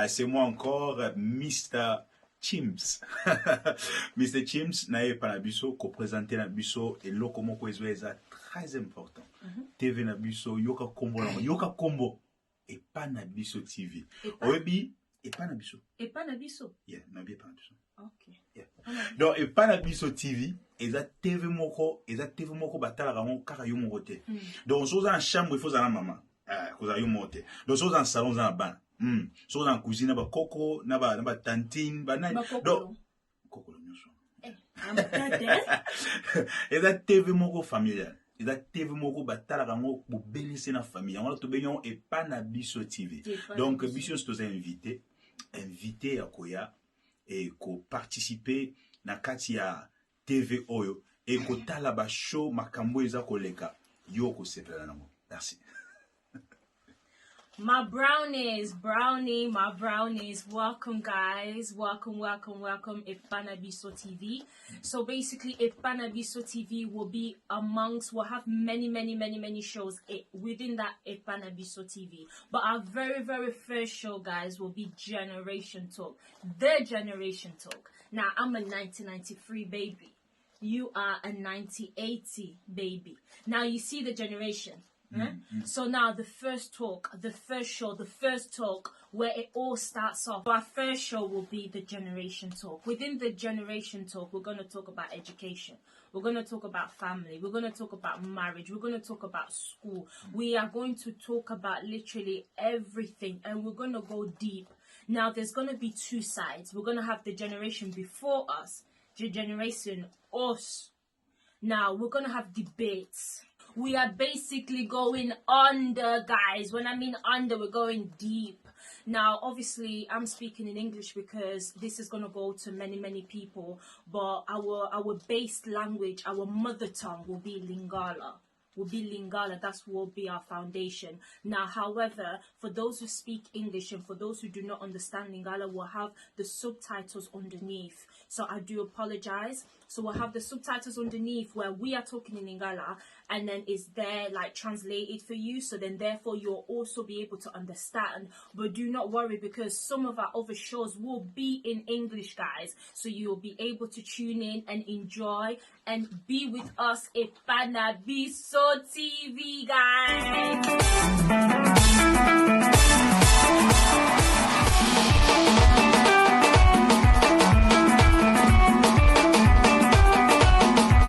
C'est moi encore, Mr. Tshimb. Mr. Tshimb, na Epa Na Biso, co-présenté na Biso, et lokomoko est très important. TV na Biso, yoka kombo, Epa Na Biso TV. Oebi, Epa Na Biso. Epa Na Biso? Yeah, na Epa Na Biso. Ok. Yeah. Donc, Epa Na Biso TV, eza TV moko batala rango kaka yo moko te. Donc, si vous en chambre, il faut en maman. Vous avez monté. Donc, si vous en salon, vous en ban. Si vous en cuisine, ba coco, ba tantine, ba na. Donc, coco le nyoso. Eza TV moko familial. Eza TV moko batala rango bo belisi na famille. On to benyon Epa Na Biso TV. Donc, biso c'est invité à koya et ko participer na kati ya TV Oyo et ko tala ba show makambo eza koleka yo ko sepela nango. Merci. My brownies, my brownies. Welcome, guys. Welcome. Epa Na Biso TV. So basically, Epa Na Biso TV will be we'll have many shows within that Epa Na Biso TV. But our very first show, guys, will be Generation Talk. The Generation Talk. Now, I'm a 1993 baby. You are a 1980 baby. Now, you see the generation. So now the first talk where it all starts off. Our first show will be the Generation Talk. Within the Generation Talk, we're going to talk about education. We're going to talk about family. We're going to talk about marriage. We're going to talk about school. We are going to talk about literally everything, and we're going to go deep. Now there's going to be two sides. We're going to have the generation before us, the generation us. Now we're going to have debates. We are basically going under, guys. When I mean under, we're going deep. Now, obviously, I'm speaking in English because this is going to go to many people. But our base language, our mother tongue will be Lingala. That will be our foundation. Now, however, for those who speak English and for those who do not understand Lingala, we'll have the subtitles underneath. So I do apologize. So we'll have the subtitles underneath where we are talking in Lingala, and then it's there like translated for you. So then therefore you'll also be able to understand. But do not worry, because some of our other shows will be in English, guys. So you'll be able to tune in and enjoy and be with us. Epa Na Biso TV, guys.